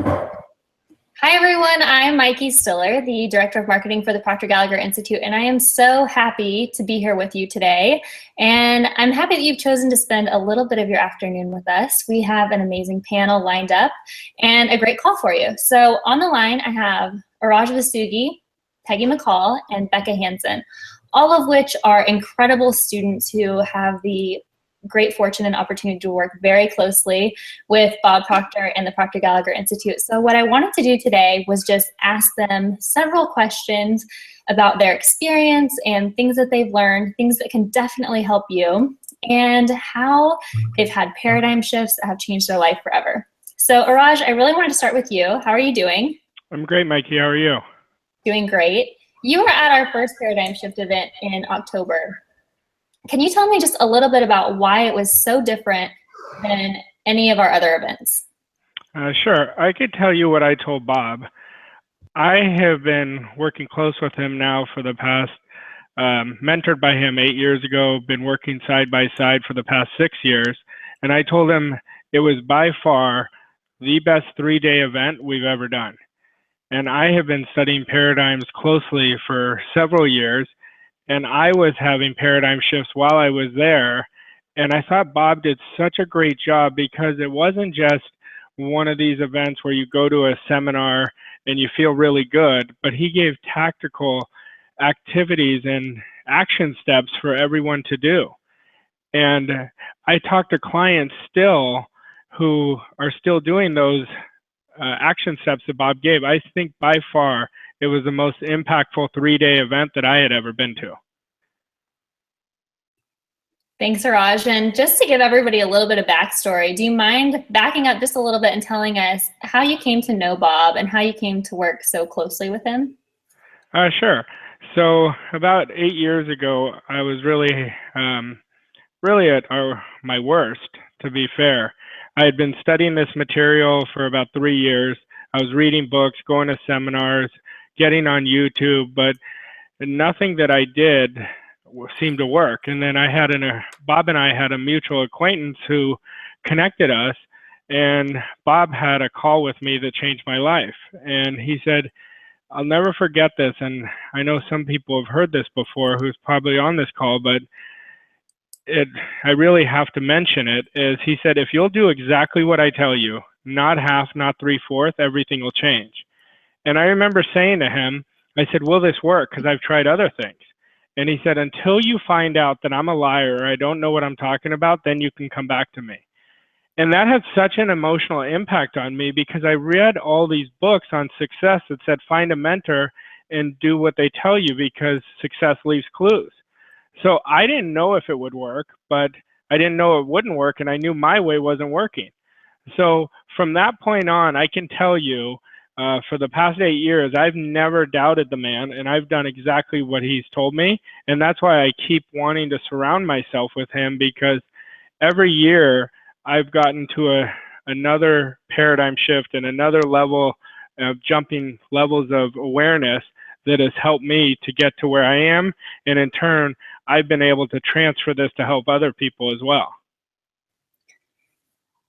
Hi, everyone. I'm Mikey Stiller, the Director of Marketing for the Proctor Gallagher Institute, and I am so happy to be here with you today. And I'm happy that you've chosen to spend a little bit of your afternoon with us. We have an amazing panel lined up and a great call for you. So on the line, I have Araj Vasugi, Peggy McCall, and Becca Hansen, all of which are incredible students who have the great fortune and opportunity to work very closely with Bob Proctor and the Proctor Gallagher Institute. So what I wanted to do today was just ask them several questions about their experience and things that they've learned, things that can definitely help you, and how they've had paradigm shifts that have changed their life forever. So Araj, I really wanted to start with you. How are you doing? I'm great, Mikey. How are you? Doing great. You were at our first paradigm shift event in October. Can you tell me just a little bit about why it was so different than any of our other events? Sure. I could tell you what I told Bob. I have been working close with him now for the past, mentored by him 8 years ago, been working side by side for the past 6 years. And I told him it was by far the best 3-day event we've ever done. And I have been studying paradigms closely for several years. And I was having paradigm shifts while I was there. And I thought Bob did such a great job because it wasn't just one of these events where you go to a seminar and you feel really good, but he gave tactical activities and action steps for everyone to do. And I talk to clients still who are still doing those action steps that Bob gave. I think by far it was the most impactful 3-day event that I had ever been to. Thanks, Araj. And just to give everybody a little bit of backstory, do you mind backing up just a little bit and telling us how you came to know Bob and how you came to work so closely with him? Sure. So about 8 years ago, I was really at my worst, to be fair. I had been studying this material for about 3 years. I was reading books, going to seminars, getting on YouTube, but nothing that I did seemed to work. And then Bob and I had a mutual acquaintance who connected us, and Bob had a call with me that changed my life. And he said, I'll never forget this, and I know some people have heard this before who's probably on this call, but I really have to mention it, is he said, if you'll do exactly what I tell you, not half, not 3/4, everything will change. And I remember saying to him, I said, will this work? Because I've tried other things. And he said, until you find out that I'm a liar or I don't know what I'm talking about, then you can come back to me. And that had such an emotional impact on me because I read all these books on success that said, find a mentor and do what they tell you because success leaves clues. So I didn't know if it would work, but I didn't know it wouldn't work, and I knew my way wasn't working. So from that point on, I can tell you, for the past 8 years, I've never doubted the man, and I've done exactly what he's told me. And that's why I keep wanting to surround myself with him, because every year I've gotten to another paradigm shift and another level of jumping levels of awareness that has helped me to get to where I am. And in turn, I've been able to transfer this to help other people as well.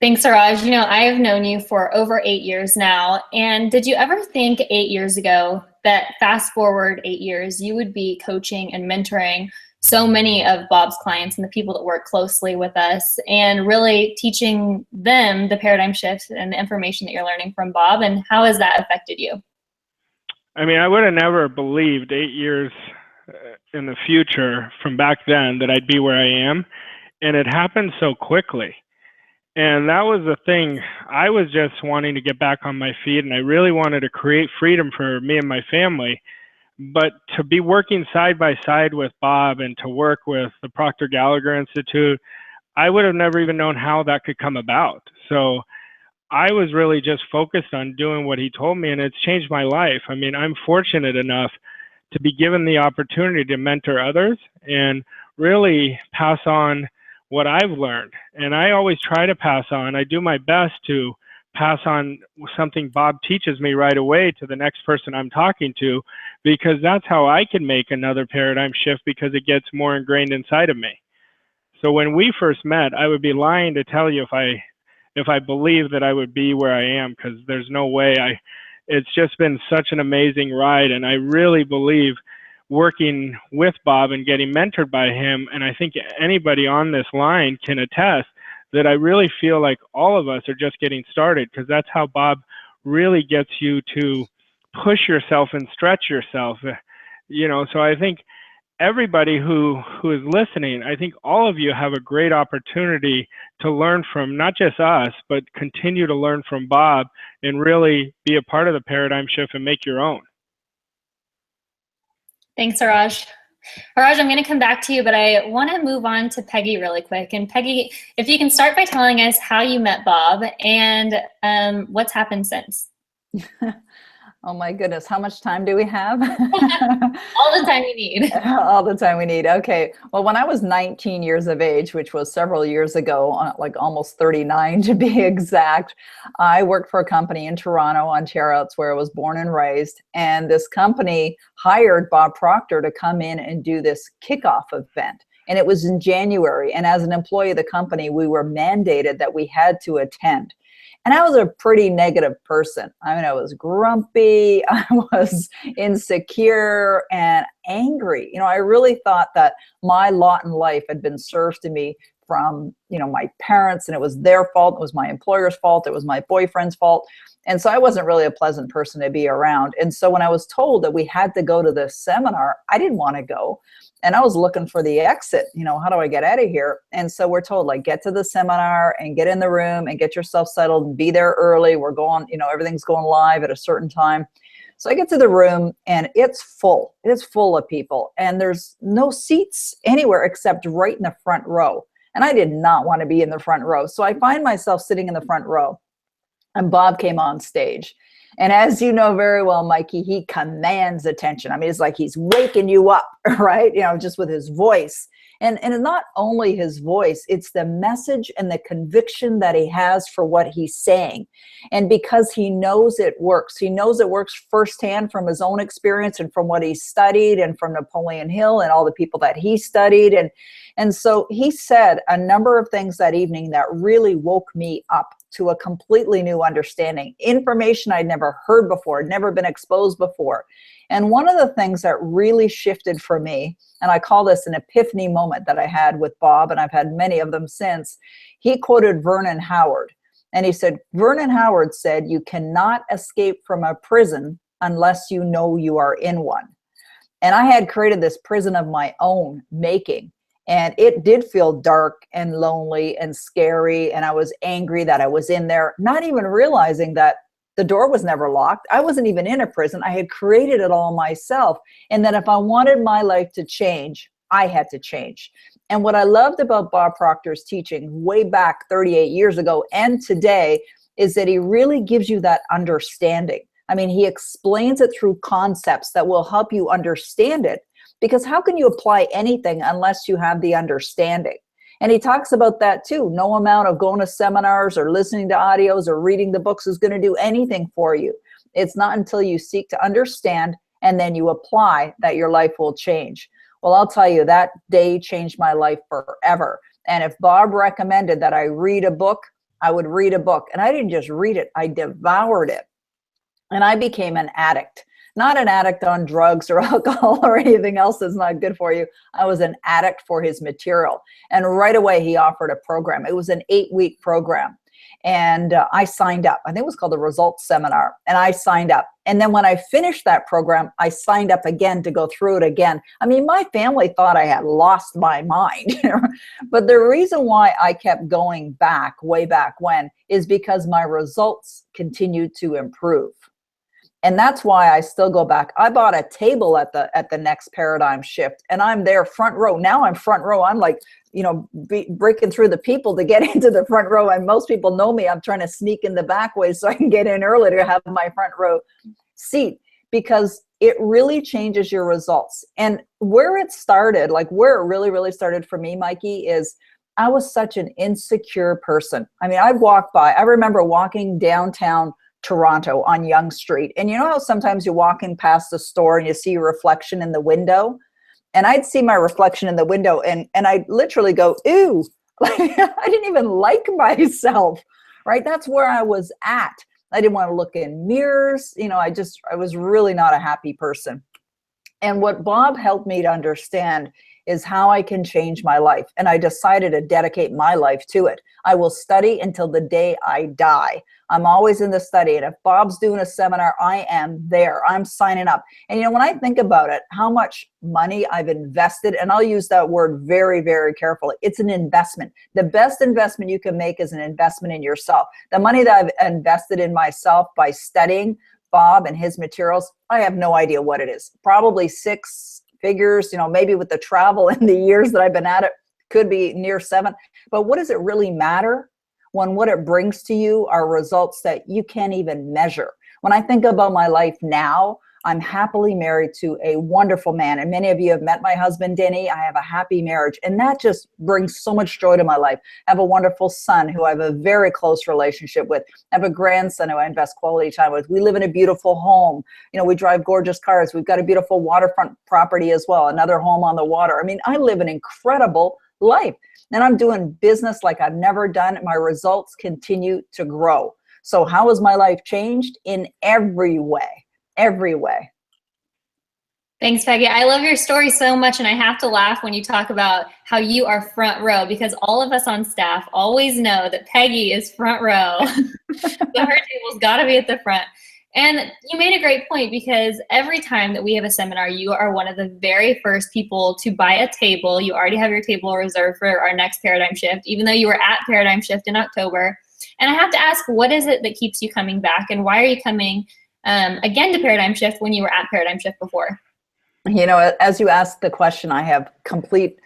Thanks, Araj. You know, I have known you for over 8 years now. And did you ever think 8 years ago that fast forward 8 years, you would be coaching and mentoring so many of Bob's clients and the people that work closely with us and really teaching them the paradigm shift and the information that you're learning from Bob? And how has that affected you? I mean, I would have never believed 8 years in the future from back then that I'd be where I am. And it happened so quickly. And that was the thing. I was just wanting to get back on my feet, and I really wanted to create freedom for me and my family. But to be working side by side with Bob and to work with the Proctor Gallagher Institute, I would have never even known how that could come about. So I was really just focused on doing what he told me, and it's changed my life. I mean, I'm fortunate enough to be given the opportunity to mentor others and really pass on what I've learned. And I always try to pass on. I do my best to pass on something Bob teaches me right away to the next person I'm talking to, because that's how I can make another paradigm shift, because it gets more ingrained inside of me. So when we first met, I would be lying to tell you if if I believed that I would be where I am, because there's no way. It's just been such an amazing ride, and I really believe working with Bob and getting mentored by him, and I think anybody on this line can attest that I really feel like all of us are just getting started, because that's how Bob really gets you to push yourself and stretch yourself. So I think everybody who is listening, I think all of you have a great opportunity to learn from not just us, but continue to learn from Bob and really be a part of the paradigm shift and make your own. Thanks, Haraj. Haraj, I'm going to come back to you, but I want to move on to Peggy really quick. And Peggy, if you can start by telling us how you met Bob and what's happened since. Oh my goodness, how much time do we have? All the time you need. All the time we need. Okay. Well, when I was 19 years of age, which was several years ago, like almost 39 to be exact, I worked for a company in Toronto, Ontario. It's where I was born and raised. And this company hired Bob Proctor to come in and do this kickoff event. And it was in January. And as an employee of the company, we were mandated that we had to attend. And I was a pretty negative person. I mean, I was grumpy, I was insecure and angry. I really thought that my lot in life had been served to me from, my parents, and it was their fault. It was my employer's fault. It was my boyfriend's fault. And so I wasn't really a pleasant person to be around. And so when I was told that we had to go to this seminar, I didn't want to go. And I was looking for the exit, how do I get out of here? And so we're told, like, get to the seminar and get in the room and get yourself settled and be there early. We're going, everything's going live at a certain time. So I get to the room and it's full. It's full of people. And there's no seats anywhere except right in the front row. And I did not want to be in the front row. So I find myself sitting in the front row. And Bob came on stage. And as you know very well, Mikey, he commands attention. I mean, it's like he's waking you up, right? Just with his voice. And not only his voice, it's the message and the conviction that he has for what he's saying. And because he knows it works firsthand from his own experience and from what he studied and from Napoleon Hill and all the people that he studied. And so he said a number of things that evening that really woke me up to a completely new understanding, information I'd never heard before, never been exposed before. And one of the things that really shifted for me, and I call this an epiphany moment that I had with Bob, and I've had many of them since, he quoted Vernon Howard. And he said, Vernon Howard said, "You cannot escape from a prison unless you know you are in one." And I had created this prison of my own making. And it did feel dark and lonely and scary. And I was angry that I was in there, not even realizing that the door was never locked. I wasn't even in a prison. I had created it all myself. And that if I wanted my life to change, I had to change. And what I loved about Bob Proctor's teaching way back 38 years ago and today is that he really gives you that understanding. I mean, he explains it through concepts that will help you understand it. Because how can you apply anything unless you have the understanding? And he talks about that too. No amount of going to seminars or listening to audios or reading the books is going to do anything for you. It's not until you seek to understand and then you apply that your life will change. Well, I'll tell you, that day changed my life forever. And if Bob recommended that I read a book, I would read a book. And I didn't just read it, I devoured it. And I became an addict. Not an addict on drugs or alcohol or anything else that's not good for you. I was an addict for his material. And right away, he offered a program. It was an 8-week program. And I signed up. I think it was called the Results Seminar. And I signed up. And then when I finished that program, I signed up again to go through it again. I mean, my family thought I had lost my mind. But the reason why I kept going back, way back when, is because my results continued to improve. And that's why I still go back. I bought a table at the next paradigm shift, and I'm there front row. Now I'm front row. I'm like, breaking through the people to get into the front row. And most people know me. I'm trying to sneak in the back way so I can get in early to have my front row seat, because it really changes your results. And where it started, like where it really, really started for me, Mikey, is I was such an insecure person. I mean, I remember walking downtown Toronto on Yonge Street. And you know how sometimes you're walking past the store and you see your reflection in the window? And I'd see my reflection in the window and I'd literally go, ew, like, I didn't even like myself, right? That's where I was at. I didn't want to look in mirrors. I was really not a happy person. And what Bob helped me to understand is how I can change my life. And I decided to dedicate my life to it. I will study until the day I die. I'm always in the study. And if Bob's doing a seminar, I am there. I'm signing up. And when I think about it, how much money I've invested, and I'll use that word very, very carefully. It's an investment. The best investment you can make is an investment in yourself. The money that I've invested in myself by studying Bob and his materials, I have no idea what it is. Probably 6 figures, maybe with the travel and the years that I've been at it, could be near 7. But what does it really matter when what it brings to you are results that you can't even measure? When I think about my life now, I'm happily married to a wonderful man. And many of you have met my husband, Denny. I have a happy marriage. And that just brings so much joy to my life. I have a wonderful son who I have a very close relationship with. I have a grandson who I invest quality time with. We live in a beautiful home. We drive gorgeous cars. We've got a beautiful waterfront property as well, another home on the water. I mean, I live an incredible life. And I'm doing business like I've never done. My results continue to grow. So how has my life changed? In every way. Every way. Thanks, Peggy. I love your story so much, and I have to laugh when you talk about how you are front row, because all of us on staff always know that Peggy is front row. So her table's got to be at the front. And you made a great point, because every time that we have a seminar, you are one of the very first people to buy a table. You already have your table reserved for our next Paradigm Shift, even though you were at Paradigm Shift in October. And I have to ask, what is it that keeps you coming back, and why are you coming again to Paradigm Shift when you were at Paradigm Shift before? As you asked the question, I have complete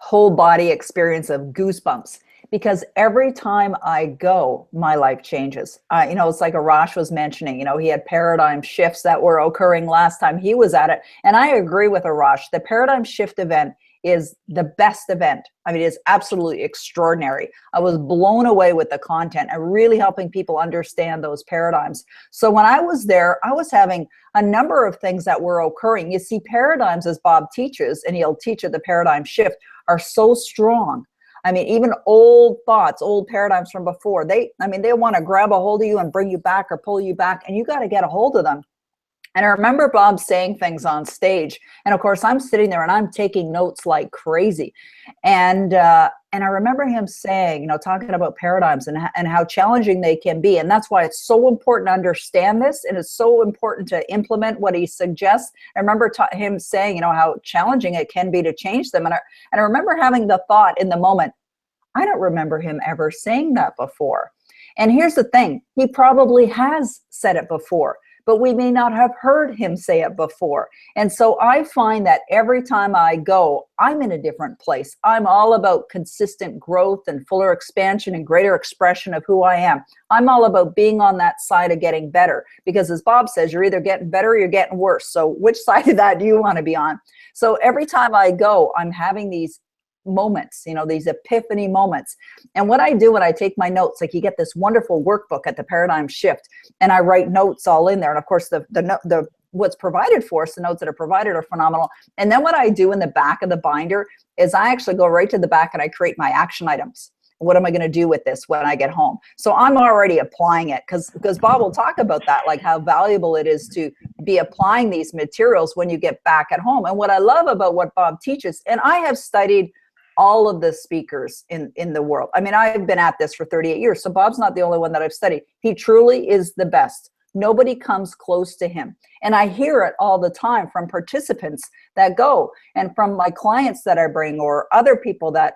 whole body experience of goosebumps, because every time I go, my life changes. It's like Arash was mentioning, he had paradigm shifts that were occurring last time he was at it. And I agree with Arash. The Paradigm Shift event is the best event. I mean, it's absolutely extraordinary. I was blown away with the content and really helping people understand those paradigms. So when I was there, I was having a number of things that were occurring. You see, paradigms, as Bob teaches, and he'll teach at the Paradigm Shift, are so strong. I mean, even old thoughts, old paradigms from before, they want to grab a hold of you and bring you back or pull you back, and you got to get a hold of them. And I remember Bob saying things on stage, and of course I'm sitting there and I'm taking notes like crazy. And I remember him saying, talking about paradigms and how challenging they can be. And that's why it's so important to understand this, and it's so important to implement what he suggests. I remember him saying, how challenging it can be to change them. And I remember having the thought in the moment, I don't remember him ever saying that before. And here's the thing, he probably has said it before, but we may not have heard him say it before. And so I find that every time I go, I'm in a different place. I'm all about consistent growth and fuller expansion and greater expression of who I am. I'm all about being on that side of getting better, because as Bob says, you're either getting better or you're getting worse. So which side of that do you want to be on? So every time I go, I'm having these moments, these epiphany moments. And what I do when I take my notes, like you get this wonderful workbook at the Paradigm Shift, and I write notes all in there. And of course, the what's provided for us, the notes that are provided are phenomenal. And then what I do in the back of the binder is I actually go right to the back and I create my action items. What am I going to do with this when I get home? So I'm already applying it, because Bob will talk about that, like how valuable it is to be applying these materials when you get back at home. And what I love about what Bob teaches, and I have studied all of the speakers in the world. I mean, I've been at this for 38 years, so Bob's not the only one that I've studied. He truly is the best. Nobody comes close to him. And I hear it all the time from participants that go, and from my clients that I bring, or other people that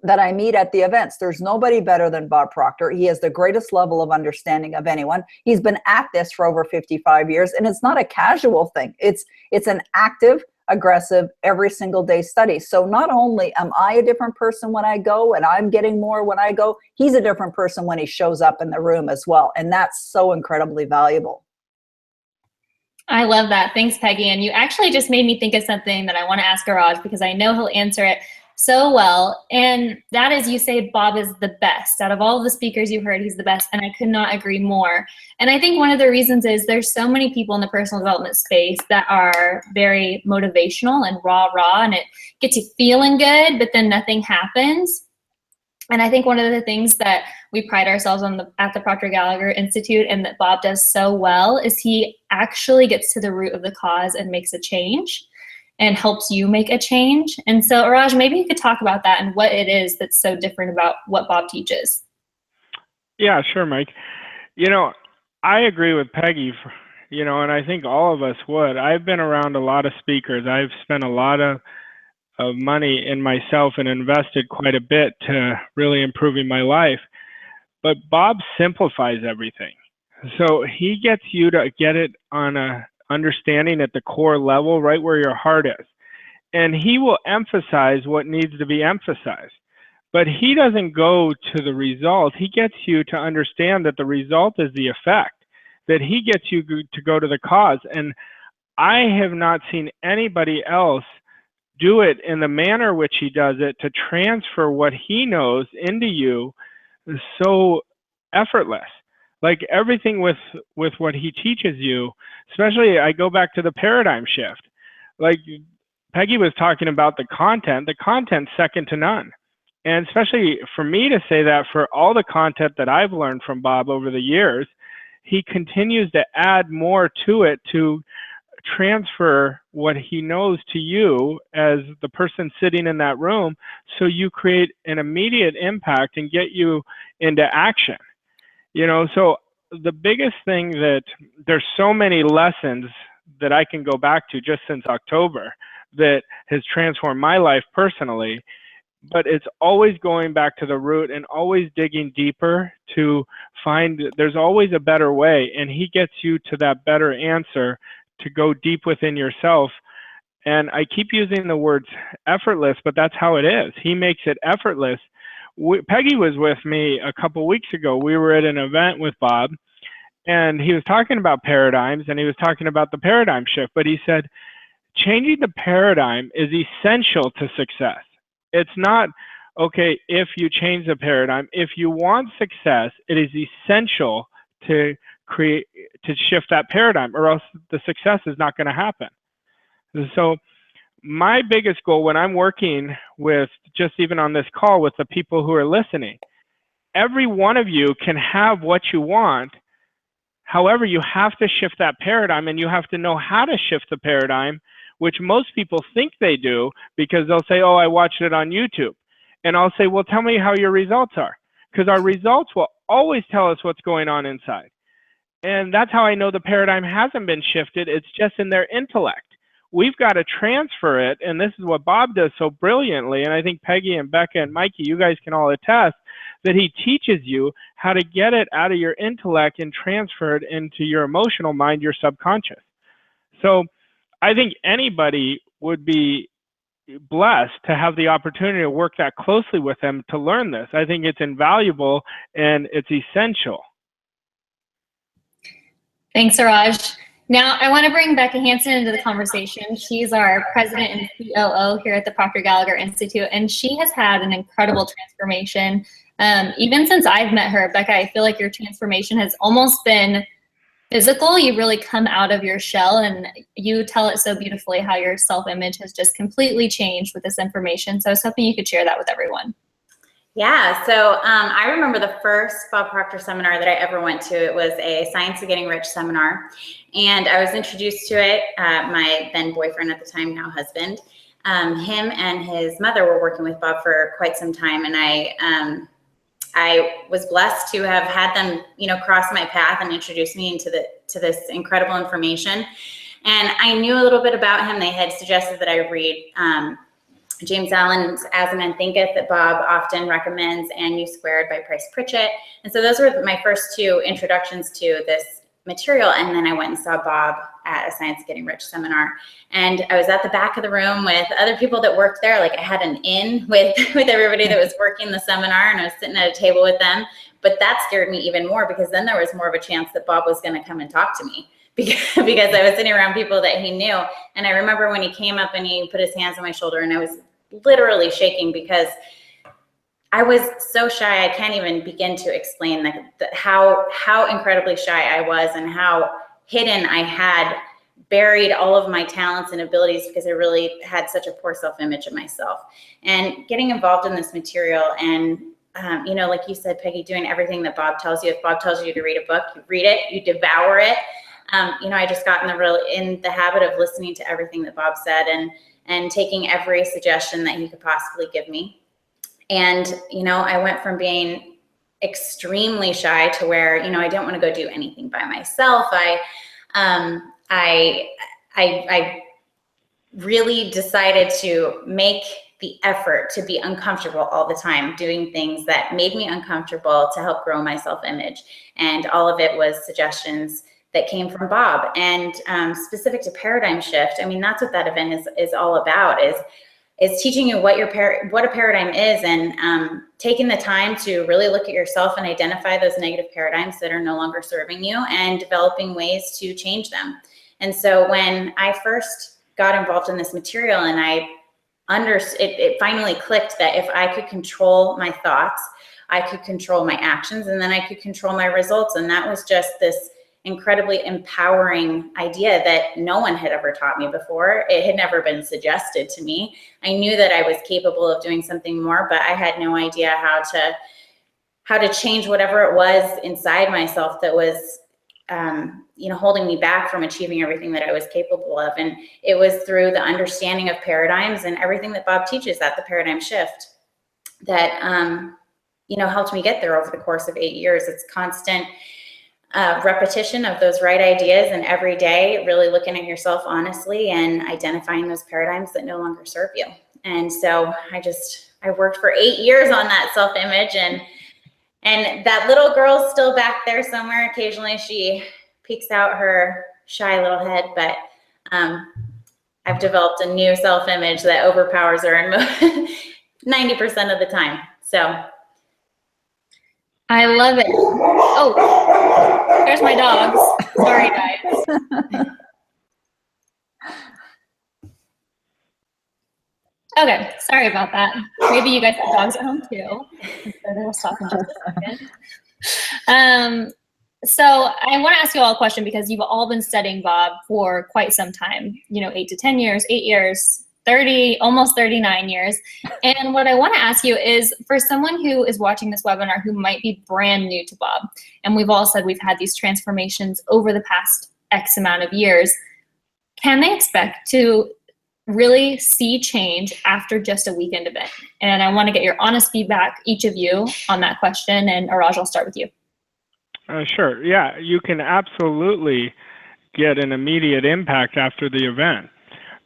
I meet at the events. There's nobody better than Bob Proctor. He has the greatest level of understanding of anyone. He's been at this for over 55 years, and it's not a casual thing. It's an active, aggressive, every single day study. So not only am I a different person when I go, and I'm getting more when I go, he's a different person when he shows up in the room as well. And that's so incredibly valuable. I love that. Thanks, Peggy. And you actually just made me think of something that I want to ask Raj, because I know he'll answer it so well. And that is, you say Bob is the best. Out of all of the speakers you heard, he's the best. And I could not agree more. And I think one of the reasons is there's so many people in the personal development space that are very motivational and rah, and it gets you feeling good, but then nothing happens. And I think one of the things that we pride ourselves on at the Proctor Gallagher Institute, and that Bob does so well, is he actually gets to the root of the cause and makes a change and helps you make a change. And so, Raj, maybe you could talk about that and what it is that's so different about what Bob teaches. Yeah, sure, Mike. You know, I agree with Peggy, and I think all of us would. I've been around a lot of speakers. I've spent a lot of money in myself and invested quite a bit to really improving my life. But Bob simplifies everything. So he gets you to get it on a understanding at the core level, right where your heart is. And he will emphasize what needs to be emphasized. But he doesn't go to the result. He gets you to understand that the result is the effect, that he gets you to go to the cause. And I have not seen anybody else do it in the manner which he does it, to transfer what he knows into you so effortless. Like everything with what he teaches you, especially I go back to the paradigm shift. Like Peggy was talking about the content's second to none. And especially for me to say that for all the content that I've learned from Bob over the years, he continues to add more to it to transfer what he knows to you as the person sitting in that room, so you create an immediate impact and get you into action. So the biggest thing, that there's so many lessons that I can go back to just since October that has transformed my life personally, but it's always going back to the root and always digging deeper to find there's always a better way, and he gets you to that better answer, to go deep within yourself. And I keep using the words effortless, but that's how it is. He makes it effortless. Peggy was with me a couple weeks ago. We were at an event with Bob, and he was talking about paradigms, and he was talking about the paradigm shift, but he said, changing the paradigm is essential to success. It's not, okay, if you change the paradigm. If you want success, it is essential to shift that paradigm, or else the success is not going to happen. So my biggest goal when I'm working with, just even on this call with the people who are listening, every one of you can have what you want. However, you have to shift that paradigm, and you have to know how to shift the paradigm, which most people think they do, because they'll say, oh, I watched it on YouTube. And I'll say, well, tell me how your results are, because our results will always tell us what's going on inside. And that's how I know the paradigm hasn't been shifted. It's just in their intellect. We've got to transfer it, and this is what Bob does so brilliantly, and I think Peggy and Becca and Mikey, you guys can all attest, that he teaches you how to get it out of your intellect and transfer it into your emotional mind, your subconscious. So I think anybody would be blessed to have the opportunity to work that closely with them to learn this. I think it's invaluable and it's essential. Thanks, Raj. Now, I want to bring Becca Hansen into the conversation. She's our president and COO here at the Proctor Gallagher Institute, and she has had an incredible transformation. Even since I've met her, Becca, I feel like your transformation has almost been physical. You really come out of your shell, and you tell it so beautifully how your self-image has just completely changed with this information. So I was hoping you could share that with everyone. Yeah, so I remember the first Bob Proctor seminar that I ever went to. It was a Science of Getting Rich seminar, and I was introduced to it. My then boyfriend at the time, now husband, him and his mother were working with Bob for quite some time, and I was blessed to have had them, cross my path and introduce me into this incredible information. And I knew a little bit about him. They had suggested that I read James Allen's As a Man Thinketh, that Bob often recommends, and U Squared by Price Pritchett. And so those were my first two introductions to this material. And then I went and saw Bob at a Science of Getting Rich seminar. And I was at the back of the room with other people that worked there. Like I had an in with everybody that was working the seminar, and I was sitting at a table with them. But that scared me even more, because then there was more of a chance that Bob was going to come and talk to me. Because I was sitting around people that he knew. And I remember when he came up and he put his hands on my shoulder, and I was literally shaking, because I was so shy. I can't even begin to explain how incredibly shy I was, and how hidden I had buried all of my talents and abilities, because I really had such a poor self-image of myself. And getting involved in this material and you know, like you said, Peggy, doing everything that Bob tells you. If Bob tells you to read a book, you read it, you devour it. You know, I just got in the habit of listening to everything that Bob said and taking every suggestion that he could possibly give me. And, you know, I went from being extremely shy to where, you know, I didn't want to go do anything by myself. I really decided to make the effort to be uncomfortable all the time, doing things that made me uncomfortable to help grow my self-image. And all of it was suggestions that came from Bob. And specific to paradigm shift, I mean, that's what that event is all about, is teaching you what a paradigm is, and taking the time to really look at yourself and identify those negative paradigms that are no longer serving you, and developing ways to change them. And so when I first got involved in this material, and it finally clicked that if I could control my thoughts, I could control my actions, and then I could control my results. And that was just this incredibly empowering idea that no one had ever taught me before. It had never been suggested to me. I knew that I was capable of doing something more, but I had no idea how to change whatever it was inside myself that was you know, holding me back from achieving everything that I was capable of. And it was through the understanding of paradigms and everything that Bob teaches at the paradigm shift that you know, helped me get there over the course of 8 years. It's constant repetition of those right ideas, and every day really looking at yourself honestly and identifying those paradigms that no longer serve you. And so I worked for 8 years on that self-image, and that little girl's still back there somewhere. Occasionally she peeks out her shy little head, but I've developed a new self-image that overpowers her 90% of the time. So I love it. Oh, there's my dogs. Sorry, guys. Okay, sorry about that. Maybe you guys have dogs at home too. So we'll stop in just a second. So I want to ask you all a question, because you've all been studying Bob for quite some time, you know, 8 to 10 years, 8 years, 30, almost 39 years. And what I want to ask you is, for someone who is watching this webinar who might be brand new to Bob, and we've all said we've had these transformations over the past X amount of years, can they expect to really see change after just a weekend event? And I want to get your honest feedback, each of you, on that question. And Araj, I'll start with you. Sure. Yeah, you can absolutely get an immediate impact after the event,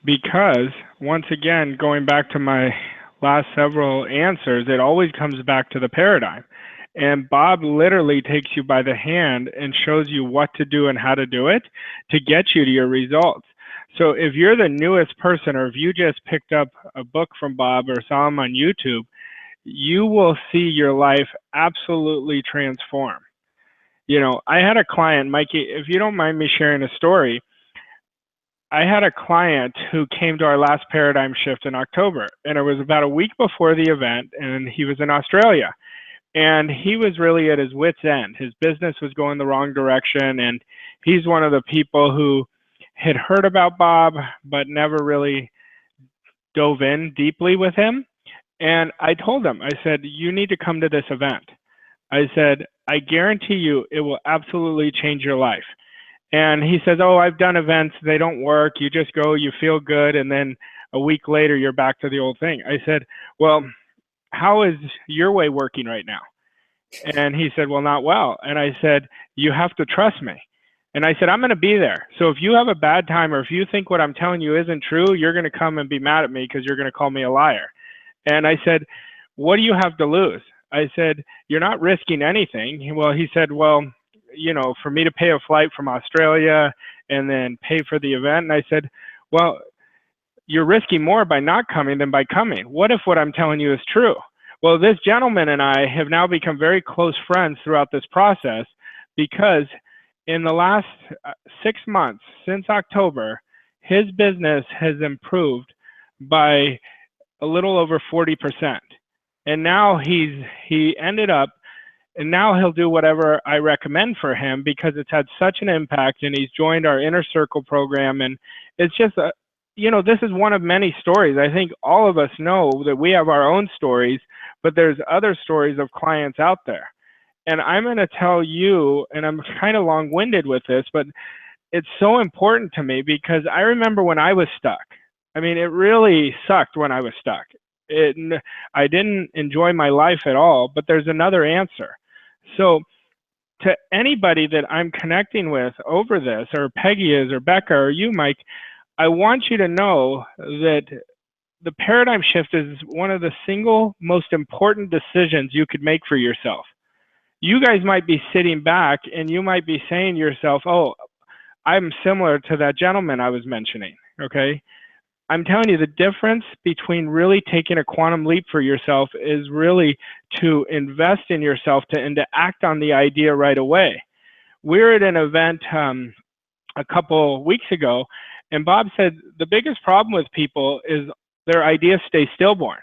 because once again, going back to my last several answers, it always comes back to the paradigm. And Bob literally takes you by the hand and shows you what to do and how to do it to get you to your results. So if you're the newest person, or if you just picked up a book from Bob or saw him on YouTube, you will see your life absolutely transform. You know, I had a client, Mikey, if you don't mind me sharing a story, I had a client who came to our last paradigm shift in October, and it was about a week before the event, and he was in Australia. And he was really at his wit's end. His business was going the wrong direction, and he's one of the people who had heard about Bob, but never really dove in deeply with him. And I told him, I said, you need to come to this event. I said, I guarantee you it will absolutely change your life. And he says, oh, I've done events, they don't work. You just go, you feel good, and then a week later, you're back to the old thing. I said, well, how is your way working right now? And he said, well, not well. And I said, you have to trust me. And I said, I'm going to be there. So if you have a bad time, or if you think what I'm telling you isn't true, you're going to come and be mad at me because you're going to call me a liar. And I said, what do you have to lose? I said, you're not risking anything. Well, he said, well, you know, for me to pay a flight from Australia and then pay for the event. And I said, well, you're risking more by not coming than by coming. What if what I'm telling you is true? Well, this gentleman and I have now become very close friends throughout this process, because in the last 6 months, since October, his business has improved by a little over 40%. And now he ended up, and now he'll do whatever I recommend for him, because it's had such an impact, and he's joined our Inner Circle program. And it's just this is one of many stories. I think all of us know that we have our own stories, but there's other stories of clients out there. And I'm going to tell you, and I'm kind of long-winded with this, but it's so important to me because I remember when I was stuck. I mean, it really sucked when I was stuck. I didn't enjoy my life at all, but there's another answer. So to anybody that I'm connecting with over this, or Peggy is, or Becca, or you, Mike, I want you to know that the paradigm shift is one of the single most important decisions you could make for yourself. You guys might be sitting back and you might be saying to yourself, oh, I'm similar to that gentleman I was mentioning, okay? I'm telling you, the difference between really taking a quantum leap for yourself is really to invest in yourself and to act on the idea right away. We were at an event a couple weeks ago, and Bob said the biggest problem with people is their ideas stay stillborn.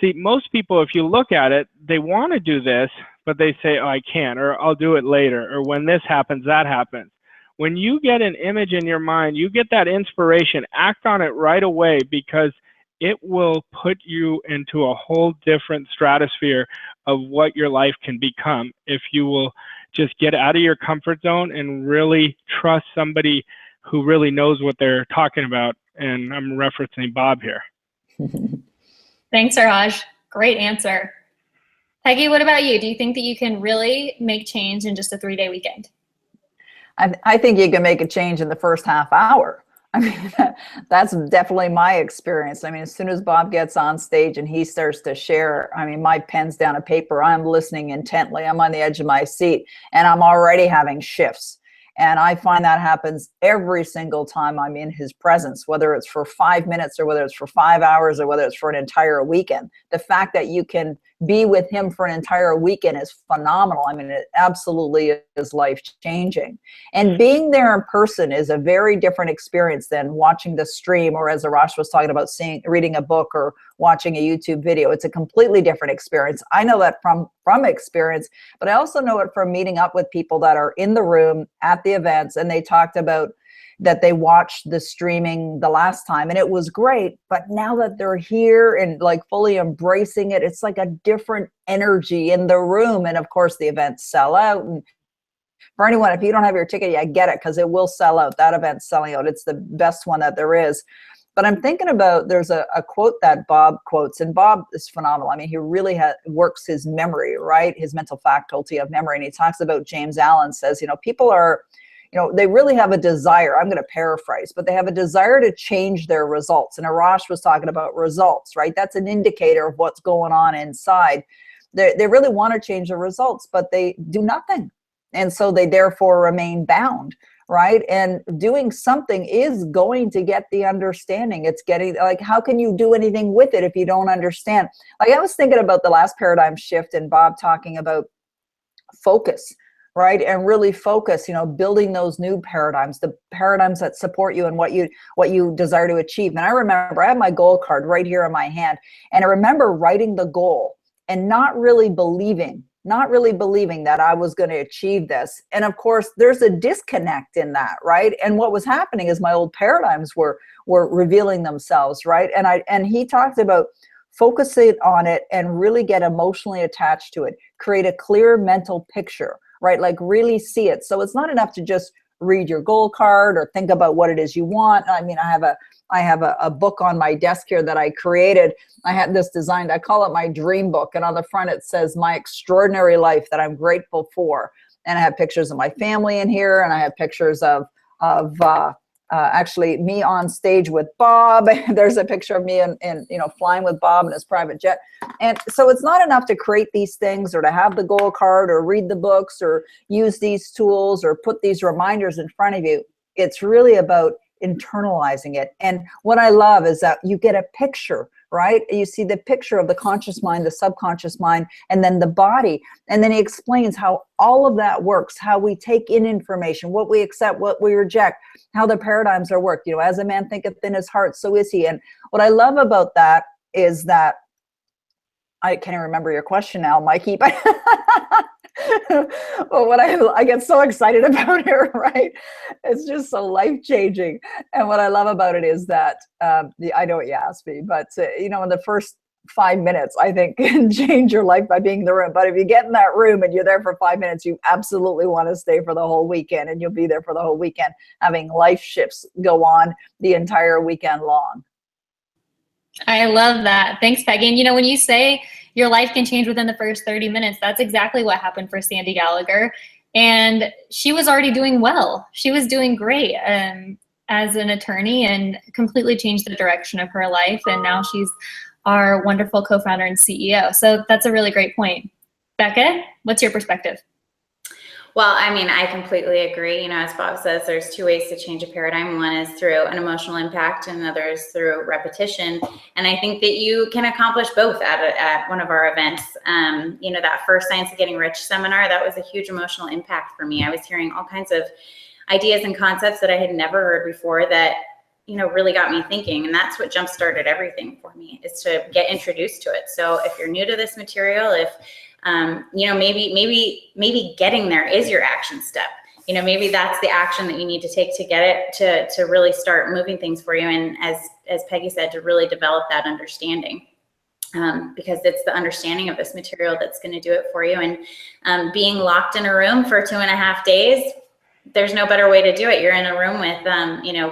See, most people, if you look at it, they want to do this, but they say, oh, I can't, or I'll do it later, or when this happens, that happens. When you get an image in your mind, you get that inspiration, act on it right away, because it will put you into a whole different stratosphere of what your life can become if you will just get out of your comfort zone and really trust somebody who really knows what they're talking about. And I'm referencing Bob here. Thanks, Raj. Great answer. Peggy, what about you? Do you think that you can really make change in just a 3-day weekend? I think you can make a change in the first half hour. I mean, that's definitely my experience. I mean, as soon as Bob gets on stage and he starts to share, I mean, my pen's down to paper, I'm listening intently, I'm on the edge of my seat, and I'm already having shifts. And I find that happens every single time I'm in his presence, whether it's for 5 minutes or whether it's for 5 hours or whether it's for an entire weekend. The fact that you can be with him for an entire weekend is phenomenal. I mean, it absolutely is life-changing. And being there in person is a very different experience than watching the stream, or as Arash was talking about, reading a book or watching a YouTube video. It's a completely different experience. I know that from experience, but I also know it from meeting up with people that are in the room at the events, and they talked about that they watched the streaming the last time and it was great, but now that they're here and like fully embracing it, it's like a different energy in the room. And of course the events sell out. And for anyone, if you don't have your ticket yet, get it, because it will sell out. That event's selling out. It's the best one that there is. But I'm thinking about, there's a quote that Bob quotes, and Bob is phenomenal. I mean, he really works his memory, right? His mental faculty of memory. And he talks about, James Allen says, people are, they really have a desire, I'm going to paraphrase, but they have a desire to change their results. And Arash was talking about results, right? That's an indicator of what's going on inside. They really want to change the results, but they do nothing. And so they therefore remain bound, right? And doing something is going to get the understanding. It's getting, like, how can you do anything with it if you don't understand? Like, I was thinking about the last paradigm shift and Bob talking about focus, right? And really focus, building those new paradigms, the paradigms that support you and what you desire to achieve. And I remember I have my goal card right here in my hand. And I remember writing the goal and not really believing that I was going to achieve this. And of course, there's a disconnect in that, right? And what was happening is my old paradigms were revealing themselves, right? And he talked about focusing on it and really get emotionally attached to it, create a clear mental picture, right? Like really see it. So it's not enough to just read your goal card or think about what it is you want. I mean, I have a book on my desk here that I created. I had this designed, I call it my dream book. And on the front, it says my extraordinary life that I'm grateful for. And I have pictures of my family in here. And I have pictures of actually me on stage with Bob. There's a picture of me in flying with Bob in his private jet. And so it's not enough to create these things or to have the goal card or read the books or use these tools or put these reminders in front of you. It's really about internalizing it. And what I love is that you get a picture, right? You see the picture of the conscious mind, the subconscious mind, and then the body. And then he explains how all of that works, how we take in information, what we accept, what we reject, how the paradigms are worked. As a man thinketh in his heart, so is he. And what I love about that is that, I can't remember your question now, Mikey, but Well, what I get so excited about it, right? It's just so life changing. And what I love about it is that I know what you asked me, but in the first 5 minutes, I think, can change your life by being in the room. But if you get in that room and you're there for 5 minutes, you absolutely want to stay for the whole weekend, and you'll be there for the whole weekend, having life shifts go on the entire weekend long. I love that. Thanks, Peggy. And when you say your life can change within the first 30 minutes, that's exactly what happened for Sandy Gallagher. And she was already doing well. She was doing great as an attorney, and completely changed the direction of her life. And now she's our wonderful co-founder and CEO. So that's a really great point. Becca, what's your perspective? Well, I mean, I completely agree. As Bob says, there's two ways to change a paradigm. One is through an emotional impact, and another is through repetition. And I think that you can accomplish both at one of our events. That first Science of Getting Rich seminar, that was a huge emotional impact for me. I was hearing all kinds of ideas and concepts that I had never heard before that really got me thinking. And that's what jump-started everything for me, is to get introduced to it. So if you're new to this material, if maybe getting there is your action step. Maybe that's the action that you need to take to get it to really start moving things for you. And as Peggy said, to really develop that understanding, because it's the understanding of this material that's going to do it for you. And being locked in a room for 2.5 days, there's no better way to do it. You're in a room with,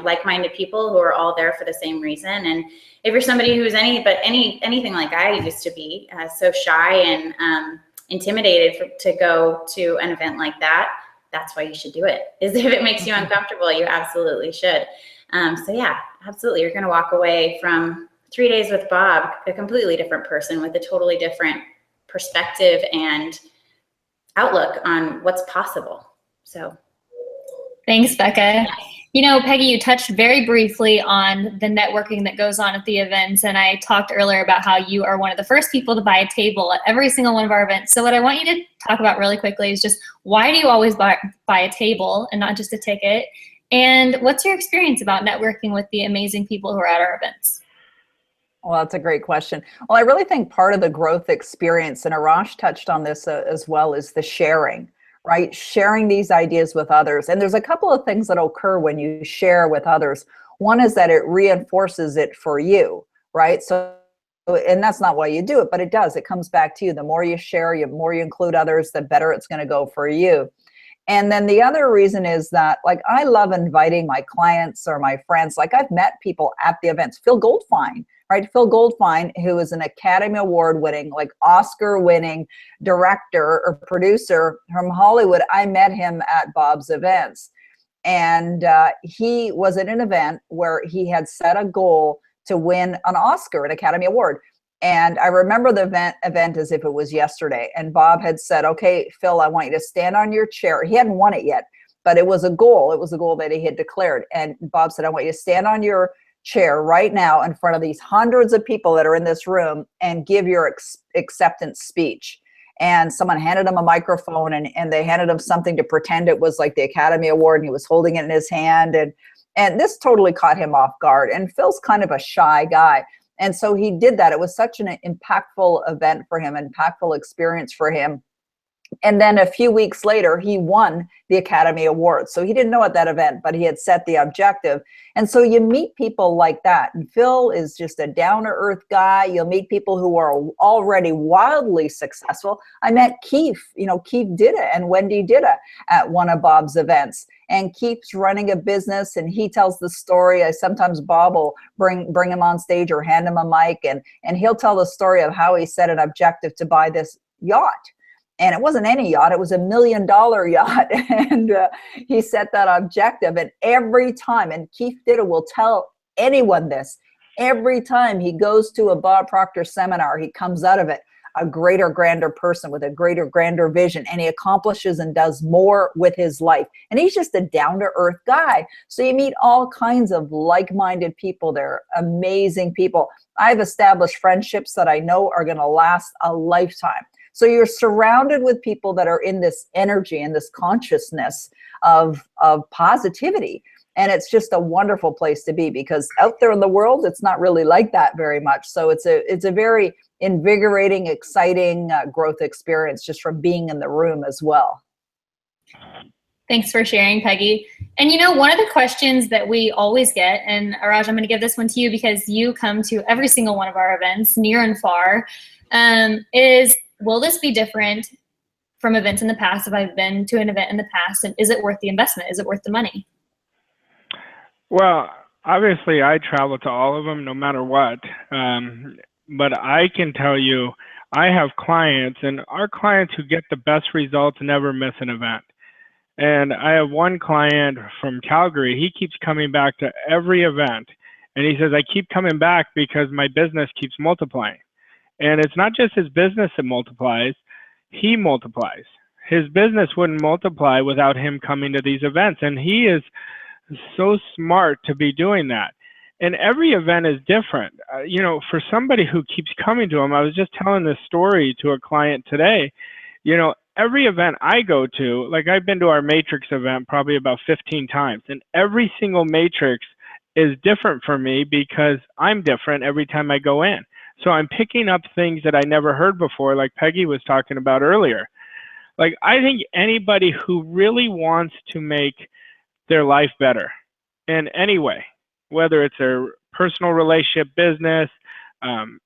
like-minded people who are all there for the same reason. And if you're somebody who's anything like I used to be, so shy and intimidated to go to an event like that, that's why you should do it. Is if it makes you uncomfortable, you absolutely should. So yeah, absolutely. You're going to walk away from 3 days with Bob, a completely different person with a totally different perspective and outlook on what's possible. So. Thanks, Becca. Peggy, you touched very briefly on the networking that goes on at the events, and I talked earlier about how you are one of the first people to buy a table at every single one of our events. So what I want you to talk about really quickly is just, why do you always buy a table and not just a ticket? And what's your experience about networking with the amazing people who are at our events? Well, that's a great question. Well, I really think part of the growth experience, and Arash touched on this as well, is the sharing. Right? Sharing these ideas with others. And there's a couple of things that occur when you share with others. One is that it reinforces it for you, right? So, and that's not why you do it, but it does. It comes back to you. The more you share, the more you include others, the better it's going to go for you. And then the other reason is that, I love inviting my clients or my friends. I've met people at the events. Phil Goldfine, right? Phil Goldfine, who is an Academy Award winning, Oscar winning director or producer from Hollywood. I met him at Bob's events. And he was at an event where he had set a goal to win an Oscar, an Academy Award. And I remember the event as if it was yesterday. And Bob had said, okay, Phil, I want you to stand on your chair. He hadn't won it yet, but it was a goal. It was a goal that he had declared. And Bob said, I want you to stand on your chair right now in front of these hundreds of people that are in this room and give your acceptance speech. And someone handed him a microphone, and they handed him something to pretend it was like the Academy Award, and he was holding it in his hand. And this totally caught him off guard. And Phil's kind of a shy guy. And so he did that. It was such an impactful event for him, impactful experience for him. And then a few weeks later, he won the Academy Award. So he didn't know at that event, but he had set the objective. And so you meet people like that. And Phil is just a down-to-earth guy. You'll meet people who are already wildly successful. I met Keith. Keith did it, and Wendy did it at one of Bob's events. And Keith's running a business, and he tells the story. Sometimes Bob will bring him on stage or hand him a mic, and he'll tell the story of how he set an objective to buy this yacht. And it wasn't any yacht, it was $1 million yacht. And he set that objective. And every time, and Keith Ditta will tell anyone this, every time he goes to a Bob Proctor seminar, he comes out of it a greater, grander person with a greater, grander vision. And he accomplishes and does more with his life. And he's just a down-to-earth guy. So you meet all kinds of like-minded people. They're amazing people. I've established friendships that I know are going to last a lifetime. So you're surrounded with people that are in this energy and this consciousness of positivity. And it's just a wonderful place to be, because out there in the world, it's not really like that very much. So it's a very invigorating, exciting growth experience just from being in the room as well. Thanks for sharing, Peggy. And you know, one of the questions that we always get, and Araj, I'm going to give this one to you because you come to every single one of our events, near and far, is, will this be different from events in the past if I've been to an event in the past? And is it worth the investment? Is it worth the money? Well, obviously, I travel to all of them no matter what. But I can tell you, I have clients, and our clients who get the best results never miss an event. And I have one client from Calgary. He keeps coming back to every event. And he says, I keep coming back because my business keeps multiplying. And it's not just his business that multiplies, he multiplies. His business wouldn't multiply without him coming to these events. And he is so smart to be doing that. And every event is different. You know, for somebody who keeps coming to him, I was just telling this story to a client today. You know, every event I go to, like I've been to our Matrix event probably about 15 times, and every single Matrix is different for me because I'm different every time I go in. So I'm picking up things that I never heard before, like Peggy was talking about earlier. Like, I think anybody who really wants to make their life better in any way, whether it's a personal relationship, business,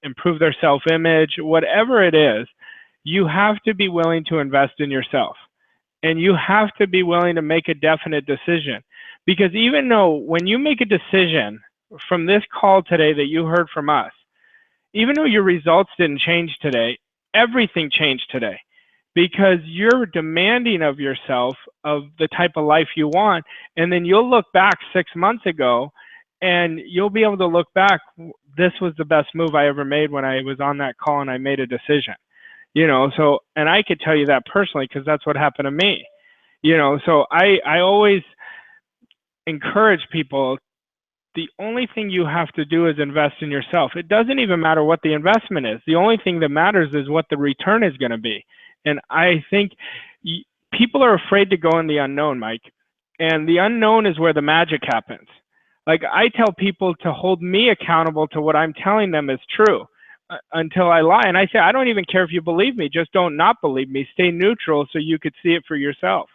improve their self-image, whatever it is, you have to be willing to invest in yourself. And you have to be willing to make a definite decision. Because even though when you make a decision from this call today that you heard from us, even though your results didn't change today, everything changed today. Because you're demanding of yourself of the type of life you want. And then you'll look back 6 months ago and you'll be able to look back, this was the best move I ever made when I was on that call and I made a decision. You know, so, and I could tell you that personally because that's what happened to me. You know, so I always encourage people, the only thing you have to do is invest in yourself. It doesn't even matter what the investment is. The only thing that matters is what the return is going to be. And I think people are afraid to go in the unknown, Mike. And the unknown is where the magic happens. Like, I tell people to hold me accountable to what I'm telling them is true until I lie. And I say, I don't even care if you believe me. Just don't not believe me. Stay neutral so you could see it for yourself.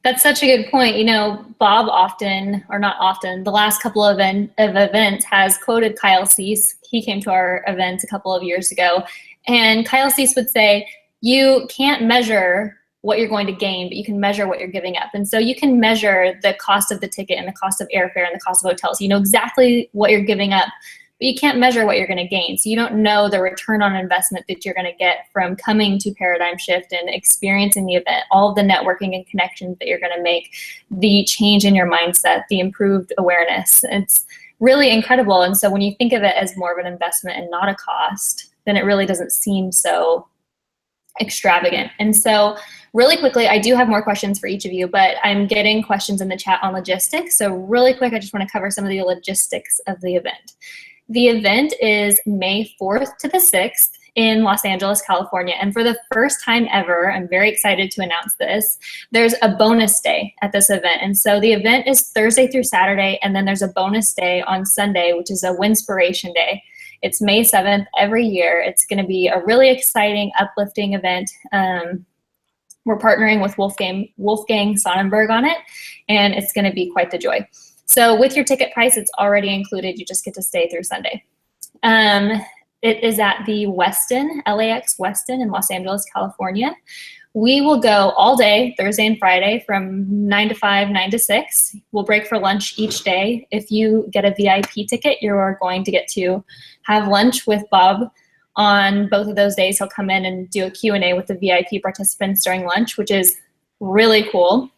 That's such a good point. You know, Bob often, or not often, the last couple of events has quoted Kyle Cease. He came to our events a couple of years ago. And Kyle Cease would say, you can't measure what you're going to gain, but you can measure what you're giving up. And so you can measure the cost of the ticket and the cost of airfare and the cost of hotels. You know exactly what you're giving up, but you can't measure what you're going to gain. So you don't know the return on investment that you're going to get from coming to Paradigm Shift and experiencing the event, all of the networking and connections that you're going to make, the change in your mindset, the improved awareness. It's really incredible. And so when you think of it as more of an investment and not a cost, then it really doesn't seem so extravagant. And so really quickly, I do have more questions for each of you, but I'm getting questions in the chat on logistics. So really quick, I just want to cover some of the logistics of the event. The event is May 4th to the 6th in Los Angeles, California. And for the first time ever, I'm very excited to announce this, there's a bonus day at this event. And so the event is Thursday through Saturday, and then there's a bonus day on Sunday, which is a Winspiration Day. It's May 7th every year. It's going to be a really exciting, uplifting event. We're partnering with Wolfgang Sonnenberg on it, and it's going to be quite the joy. So with your ticket price, it's already included. You just get to stay through Sunday. It is at the Westin, LAX Westin in Los Angeles, California. We will go all day, Thursday and Friday, from 9 to 5, 9 to 6. We'll break for lunch each day. If you get a VIP ticket, you're going to get to have lunch with Bob on both of those days. He'll come in and do a Q&A with the VIP participants during lunch, which is really cool.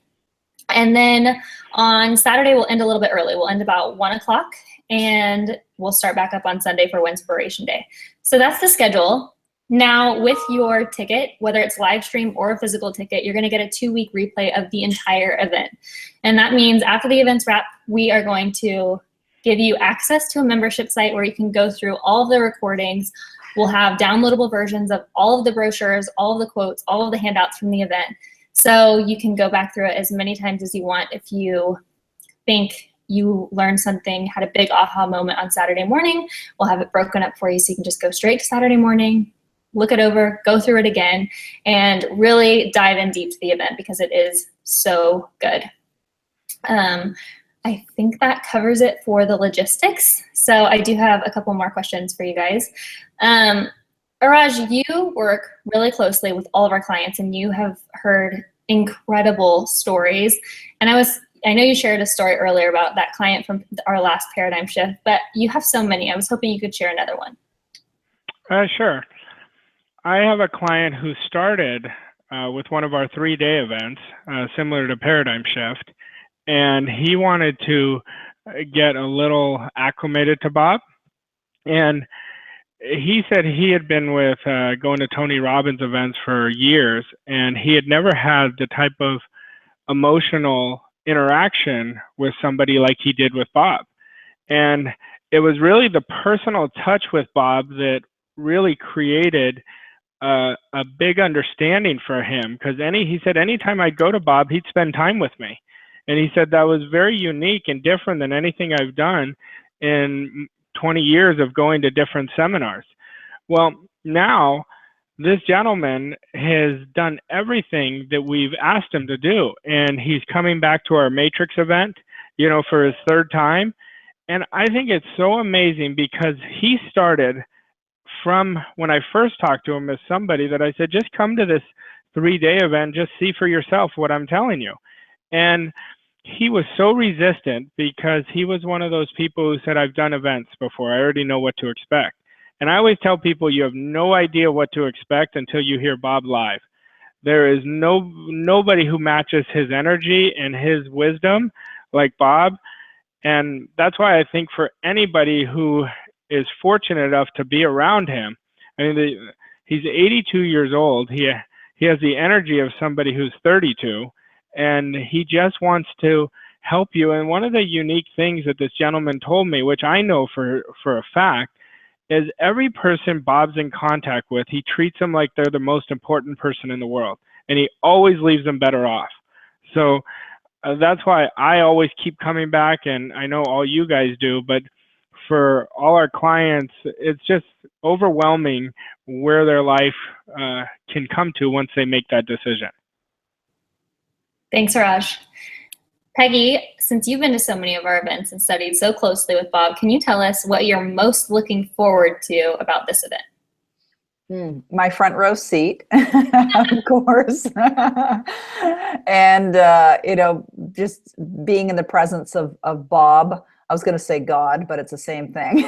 And then on Saturday, we'll end a little bit early. We'll end about 1 o'clock, and we'll start back up on Sunday for Winspiration Day. So that's the schedule. Now, with your ticket, whether it's live stream or a physical ticket, you're going to get a 2-week replay of the entire event. And that means after the event's wrap, we are going to give you access to a membership site where you can go through all of the recordings. We'll have downloadable versions of all of the brochures, all of the quotes, all of the handouts from the event. So you can go back through it as many times as you want. If you think you learned something, had a big aha moment on Saturday morning, we'll have it broken up for you so you can just go straight to Saturday morning, look it over, go through it again, and really dive in deep to the event because it is so good. I think that covers it for the logistics. So I do have a couple more questions for you guys. Araj, you work really closely with all of our clients and you have heard incredible stories. And I know you shared a story earlier about that client from our last paradigm shift, but you have so many. I was hoping you could share another one. Sure. I have a client who started with one of our 3-day events, similar to Paradigm Shift, and he wanted to get a little acclimated to Bob. And he said he had been with going to Tony Robbins events for years, and he had never had the type of emotional interaction with somebody like he did with Bob. And it was really the personal touch with Bob that really created a big understanding for him, because he said anytime I'd go to Bob, he'd spend time with me. And he said that was very unique and different than anything I've done in 20 years of going to different seminars. Well, now this gentleman has done everything that we've asked him to do, and he's coming back to our Matrix event, for his 3rd time. And I think it's so amazing because he started from when I first talked to him as somebody that I said, just come to this 3-day event, just see for yourself what I'm telling you. And he was so resistant because he was one of those people who said, I've done events before, I already know what to expect. And I always tell people you have no idea what to expect until you hear Bob live. There is nobody who matches his energy and his wisdom like Bob. And that's why I think for anybody who is fortunate enough to be around him, I mean, he's 82 years old. He has the energy of somebody who's 32, and he just wants to help you. And one of the unique things that this gentleman told me, which I know for a fact, is every person Bob's in contact with, he treats them like they're the most important person in the world, and he always leaves them better off. So that's why I always keep coming back, and I know all you guys do, but for all our clients, it's just overwhelming where their life can come to once they make that decision. Thanks, Raj. Peggy, since you've been to so many of our events and studied so closely with Bob, can you tell us what you're most looking forward to about this event? My front row seat, of course. And, just being in the presence of Bob. I was going to say God, but it's the same thing.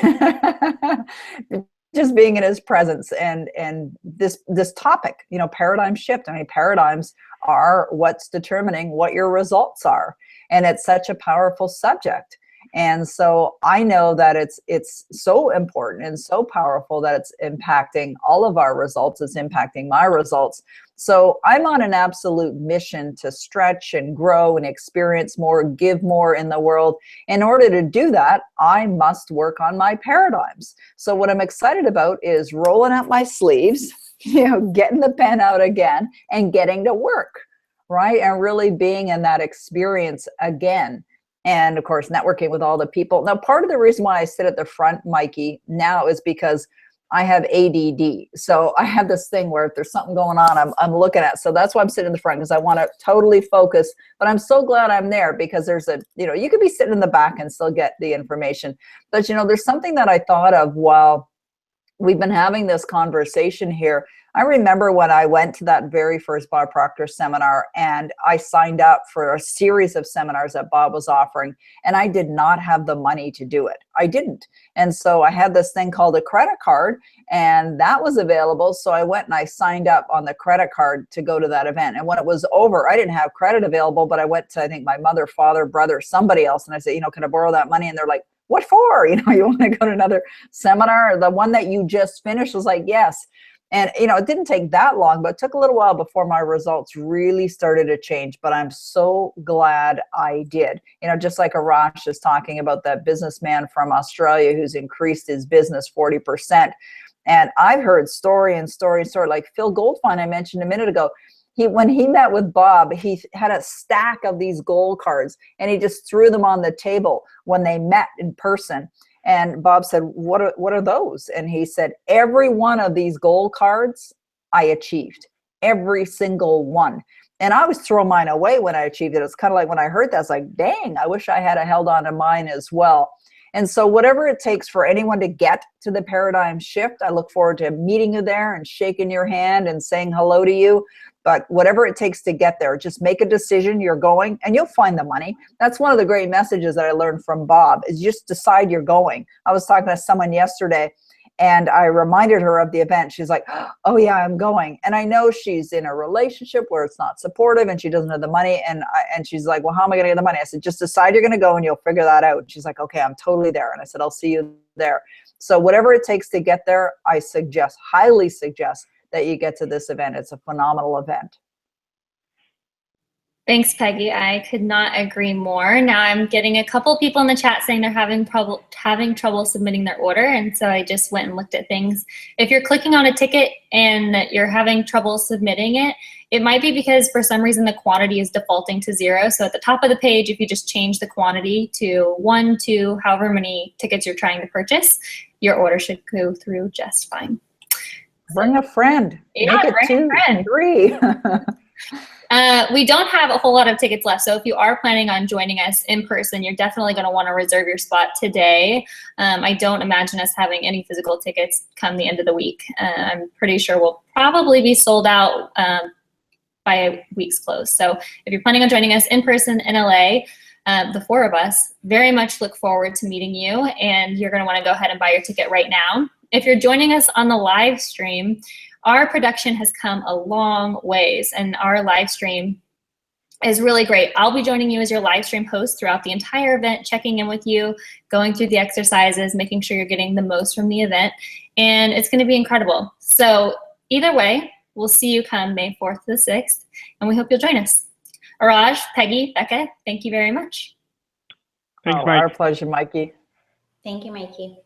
Just being in his presence and this topic, paradigm shift. I mean, paradigms are what's determining what your results are. And it's such a powerful subject. And so I know that it's so important and so powerful that it's impacting all of our results. It's impacting my results. So I'm on an absolute mission to stretch and grow and experience more, give more in the world. In order to do that, I must work on my paradigms. So what I'm excited about is rolling up my sleeves, getting the pen out again and getting to work, right? And really being in that experience again. And of course, networking with all the people. Now, part of the reason why I sit at the front, Mikey, now is because I have ADD. So I have this thing where if there's something going on, I'm looking at. So that's why I'm sitting in the front, because I want to totally focus. But I'm so glad I'm there because there's you could be sitting in the back and still get the information. But, there's something that I thought of while we've been having this conversation here. I remember when I went to that very first Bob Proctor seminar and I signed up for a series of seminars that Bob was offering, and I did not have the money to do it. I didn't. And so I had this thing called a credit card, and that was available. So I went and I signed up on the credit card to go to that event. And when it was over, I didn't have credit available, but I went to, I think, my mother, father, brother, somebody else. And I said, can I borrow that money? And they're like, what for? You want to go to another seminar? The one that you just finished was like, yes. And, it didn't take that long, but it took a little while before my results really started to change. But I'm so glad I did. Just like Arash is talking about that businessman from Australia who's increased his business 40%. And I've heard story, like Phil Goldfine I mentioned a minute ago. when he met with Bob, he had a stack of these goal cards and he just threw them on the table when they met in person. And Bob said, what are those? And he said, every one of these goal cards I achieved, every single one. And I always throw mine away when I achieved it. It's kind of like when I heard that, it's like, dang, I wish I had held on to mine as well. And so whatever it takes for anyone to get to the paradigm shift, I look forward to meeting you there and shaking your hand and saying hello to you. But whatever it takes to get there, just make a decision, you're going, and you'll find the money. That's one of the great messages that I learned from Bob, is just decide you're going. I was talking to someone yesterday, and I reminded her of the event. She's like, oh yeah, I'm going. And I know she's in a relationship where it's not supportive and she doesn't have the money. And she's like, well, how am I going to get the money? I said, just decide you're going to go and you'll figure that out. And she's like, okay, I'm totally there. And I said, I'll see you there. So whatever it takes to get there, I suggest, highly suggest, that you get to this event. It's a phenomenal event. Thanks, Peggy. I could not agree more. Now I'm getting a couple people in the chat saying they're having trouble submitting their order, and so I just went and looked at things. If you're clicking on a ticket and you're having trouble submitting it, it might be because for some reason the quantity is defaulting to 0. So at the top of the page, if you just change the quantity to 1, 2, however many tickets you're trying to purchase, your order should go through just fine. Bring a friend. Yeah, make it bring 2, a friend. 3. We don't have a whole lot of tickets left, so if you are planning on joining us in person, you're definitely going to want to reserve your spot today. I don't imagine us having any physical tickets come the end of the week. I'm pretty sure we'll probably be sold out by a week's close. So if you're planning on joining us in person in LA, the 4 of us very much look forward to meeting you, and you're going to want to go ahead and buy your ticket right now. If you're joining us on the live stream, our production has come a long ways, and our live stream is really great. I'll be joining you as your live stream host throughout the entire event, checking in with you, going through the exercises, making sure you're getting the most from the event, and it's going to be incredible. So either way, we'll see you come May 4th to the 6th, and we hope you'll join us. Araj, Peggy, Becca, thank you very much. Thanks, Mike. Our pleasure, Mikey. Thank you, Mikey.